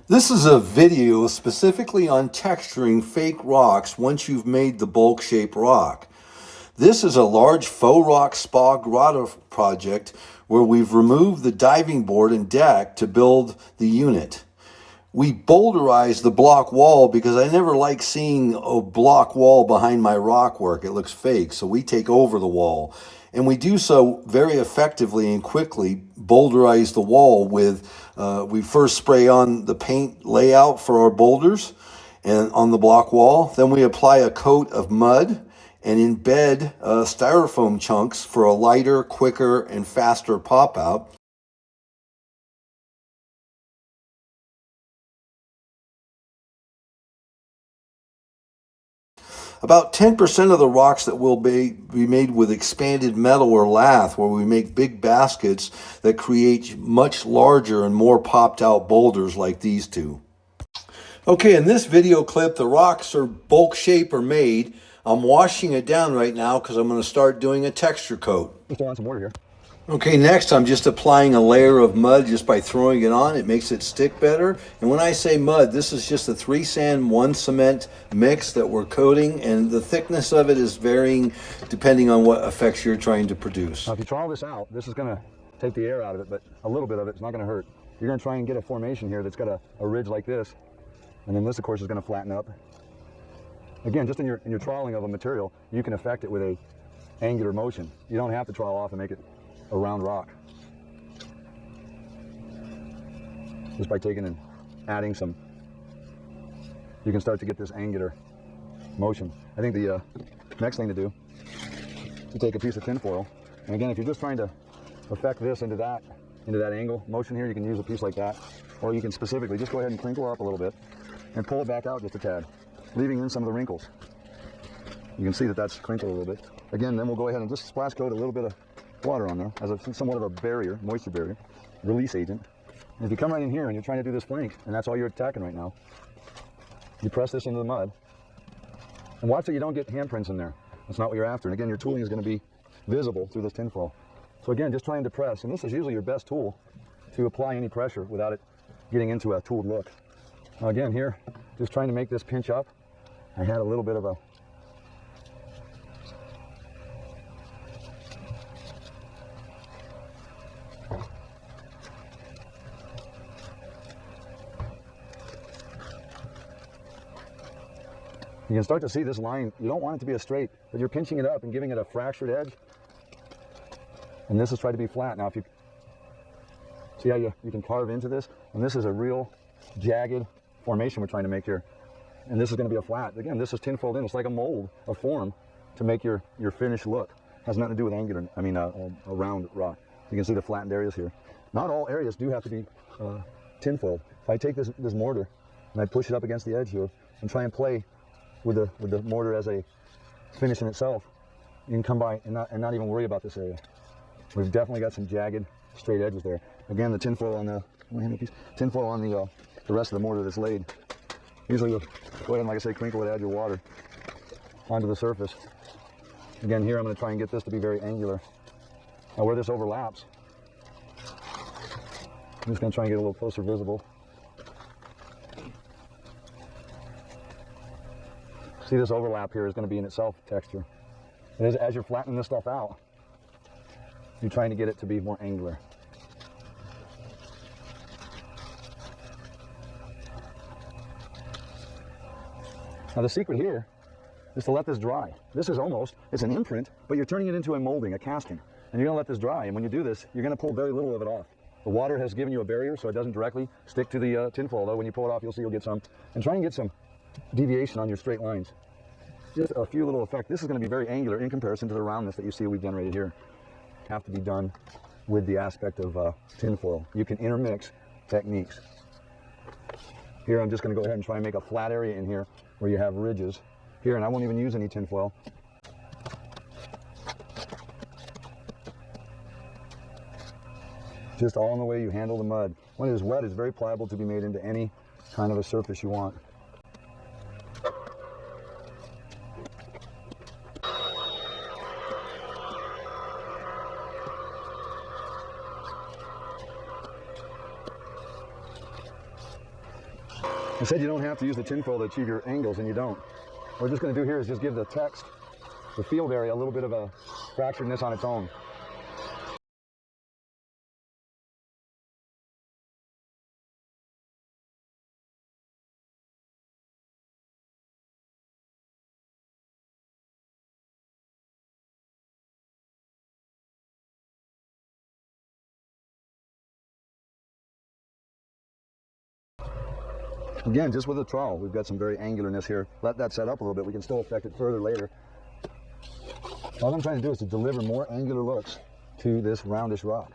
This is a video specifically on texturing fake rocks once you've made the bulk shape rock. This is a large faux rock spa grotto project where we've removed the diving board and deck to build the unit. We boulderized the block wall because I never like seeing a block wall behind my rock work. It looks fake, so we take over the wall. And we do so very effectively and quickly, boulderize the wall with, we first spray on the paint layout for our boulders and on the block wall. Then we apply a coat of mud and embed styrofoam chunks for a lighter, quicker, and faster pop out. About 10% of the rocks that will be made with expanded metal or lath, where we make big baskets that create much larger and more popped out boulders like these two. Okay, in this video clip, the rocks are bulk shape are made. I'm washing it down right now because I'm going to start doing a texture coat. Let's throw on some water here. Okay, next I'm just applying a layer of mud just by throwing it on. It makes it stick better. And when I say mud, this is just a 3 sand, 1 cement mix that we're coating, and the thickness of it is varying depending on what effects you're trying to produce. Now if you try all this out, this is going to take the air out of it, but a little bit of it's not going to hurt. You're going to try and get a formation here that's got a ridge like this, and then this of course is going to flatten up. Again, just in your troweling of a material, you can affect it with a angular motion. You don't have to trowel off and make it a round rock. Just by taking and adding some, you can start to get this angular motion. I think the next thing to do is to take a piece of tinfoil, and again, if you're just trying to affect this into that angle motion here, you can use a piece like that, or you can specifically just go ahead and crinkle it up a little bit and pull it back out just a tad, leaving in some of the wrinkles. You can see that that's crinkled a little bit. Again, then we'll go ahead and just splash coat a little bit of water on there as somewhat of a barrier, moisture barrier, release agent. And if you come right in here and you're trying to do this flank, and that's all you're attacking right now, you press this into the mud, and watch that you don't get handprints in there. That's not what you're after. And again, your tooling is going to be visible through this tinfoil. So again, just trying to press, and this is usually your best tool to apply any pressure without it getting into a tooled look. Now again, here, just trying to make this pinch up. I had a little bit of a you can start to see this line. You don't want it to be a straight, but you're pinching it up and giving it a fractured edge. And this is trying to be flat. Now if you see how you can carve into this, and this is a real jagged formation we're trying to make here. And this is going to be a flat. Again, this is tinfoiled in. It's like a mold, a form to make your finished look. Has nothing to do with angular, a round rock. You can see the flattened areas here. Not all areas do have to be tinfoiled. If I take this mortar and I push it up against the edge here and try and play with the mortar as a finish in itself, you can come by and not even worry about this area. We've definitely got some jagged, straight edges there. Again, the tinfoil on the rest of the mortar that's laid. Usually we'll go ahead and, like I say, crinkle it, add your water onto the surface. Again, here I'm going to try and get this to be very angular. Now where this overlaps, I'm just going to try and get a little closer visible. See, this overlap here is going to be in itself texture. And as you're flattening this stuff out, you're trying to get it to be more angular. Now the secret here is to let this dry. This is it's an imprint, but you're turning it into a molding, a casting. And you're going to let this dry, and when you do this, you're going to pull very little of it off. The water has given you a barrier, so it doesn't directly stick to the tinfoil, though when you pull it off, you'll get some. And try and get some deviation on your straight lines. Just a few little effects. This is going to be very angular in comparison to the roundness that you see we've generated here. Have to be done with the aspect of tinfoil. You can intermix techniques. Here I'm just going to go ahead and try and make a flat area in here where you have ridges. Here, and I won't even use any tinfoil. Just all in the way you handle the mud. When it is wet, it's very pliable to be made into any kind of a surface you want. I said you don't have to use the tinfoil to achieve your angles, and you don't. What we're just going to do here is just give the text, the field area, a little bit of a fracturedness on its own. Again, just with a trowel, we've got some very angularness here. Let that set up a little bit. We can still affect it further later. All I'm trying to do is to deliver more angular looks to this roundish rock.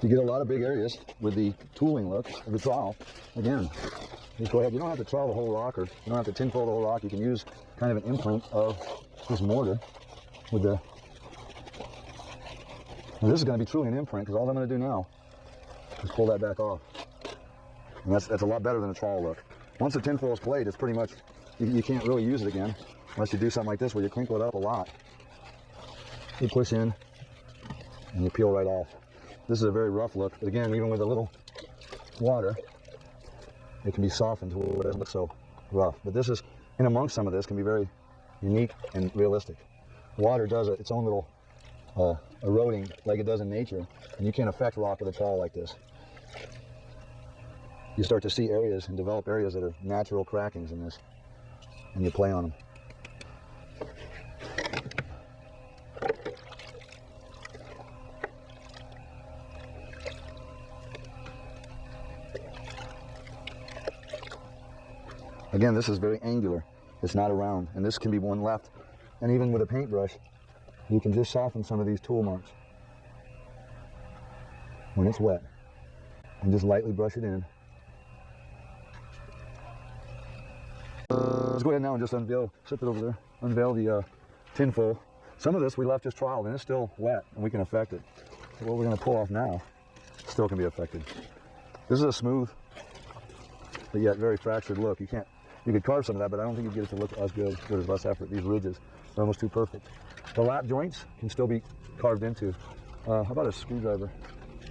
You get a lot of big areas with the tooling look of the trowel. Again, just go ahead. You don't have to trowel the whole rock, or you don't have to tinfoil the whole rock. You can use kind of an imprint of this mortar with the... Now this is going to be truly an imprint, because all I'm going to do now is pull that back off. And that's a lot better than a trowel look. Once the tinfoil is played, it's pretty much, you can't really use it again unless you do something like this where you crinkle it up a lot. You push in and you peel right off. This is a very rough look, but again, even with a little water, it can be softened to where it doesn't look so rough. But this is, in amongst some of this, can be very unique and realistic. Water does its own little eroding like it does in nature, and you can't affect rock with a trowel like this. You start to see areas and develop areas that are natural crackings in this, and you play on them. Again, this is very angular. It's not a round, and this can be one left. And even with a paintbrush, you can just soften some of these tool marks when it's wet, and just lightly brush it in. Let's go ahead now and just unveil, slip it over there, unveil the tinfoil. Some of this we left just troweled, and it's still wet, and we can affect it. So what we're going to pull off now still can be affected. This is a smooth, but yet very fractured look. You could carve some of that, but I don't think you get it to look as good. There's less effort. These ridges are almost too perfect. The lap joints can still be carved into. How about a screwdriver?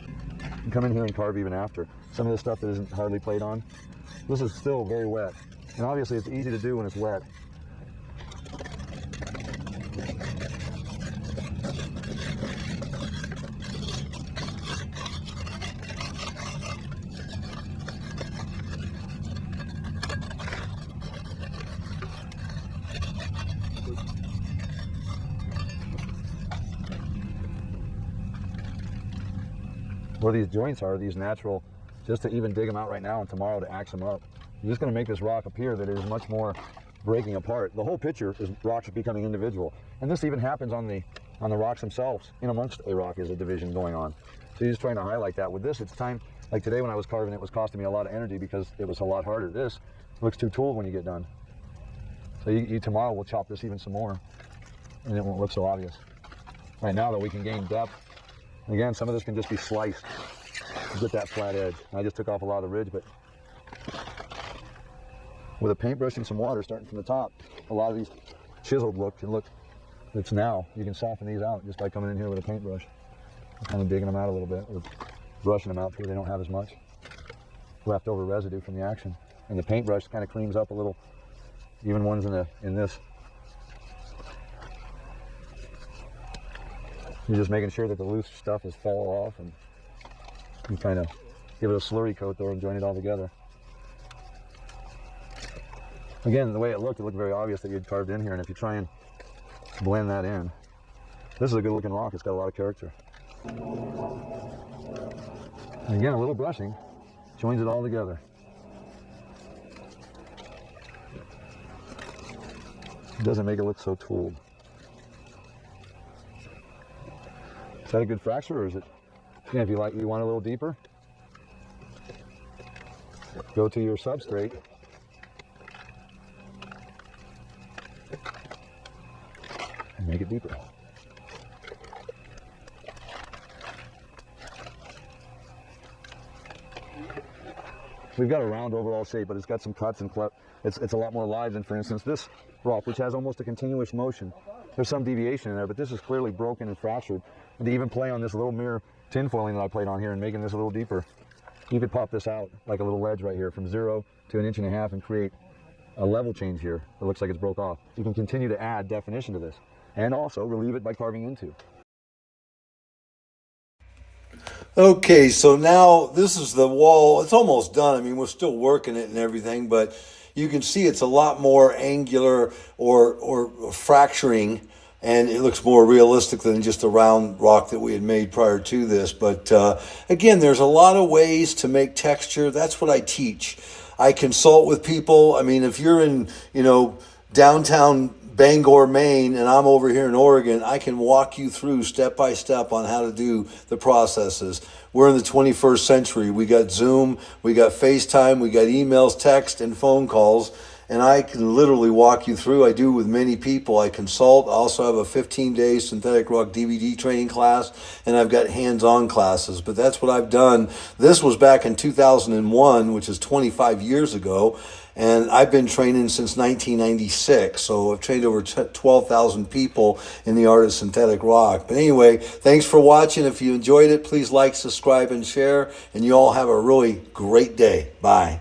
You can come in here and carve even after. Some of this stuff that isn't hardly played on. This is still very wet. And obviously it's easy to do when it's wet. Where these joints are, these natural, just to even dig them out right now and tomorrow to axe them up. You're just going to make this rock appear that it is much more breaking apart. The whole picture is rocks becoming individual. And this even happens on the rocks themselves. In amongst a rock is a division going on. So you're just trying to highlight that. With this, it's time, like today when I was carving, it was costing me a lot of energy because it was a lot harder. This looks too tooled when you get done. So you tomorrow we'll chop this even some more, and it won't look so obvious. Right now though, we can gain depth. Again, some of this can just be sliced to get that flat edge. I just took off a lot of the ridge, but with a paintbrush and some water starting from the top, a lot of these chiseled look can look, it's now, you can soften these out just by coming in here with a paintbrush, kind of digging them out a little bit, or brushing them out so they don't have as much leftover residue from the action. And the paintbrush kind of cleans up a little, even ones in this. You're just making sure that the loose stuff is fall off, and you kind of give it a slurry coat there and join it all together. Again, the way it looked very obvious that you'd carved in here, and if you try and blend that in, this is a good looking rock. It's got a lot of character. And again, a little brushing joins it all together. It doesn't make it look so tooled. Is that a good fracture, or is it? Yeah, if you want a little deeper, go to your substrate and make it deeper. We've got a round overall shape, but it's got some cuts and it's a lot more live than, for instance, this rock, which has almost a continuous motion. There's some deviation in there, but this is clearly broken and fractured. And to even play on this little mere tinfoiling that I played on here and making this a little deeper. You could pop this out like a little ledge right here from 0 to 1.5 inches and create a level change here that looks like it's broke off. You can continue to add definition to this and also relieve it by carving into. Okay, so now this is the wall. It's almost done. I mean, we're still working it and everything, but you can see it's a lot more angular or fracturing, and it looks more realistic than just a round rock that we had made prior to this. But again, there's a lot of ways to make texture. That's what I teach. I consult with people. I mean, if you're in, downtown Bangor, Maine, and I'm over here in Oregon, I can walk you through step by step on how to do the processes. We're in the 21st century. We got Zoom, we got FaceTime, we got emails, text, and phone calls, and I can literally walk you through. I do with many people. I consult. I also have a 15-day synthetic rock DVD training class, and I've got hands-on classes. But that's what I've done. This was back in 2001, which is 25 years ago. And I've been training since 1996, so I've trained over 12,000 people in the art of synthetic rock. But anyway, thanks for watching. If you enjoyed it, please like, subscribe, and share. And you all have a really great day. Bye.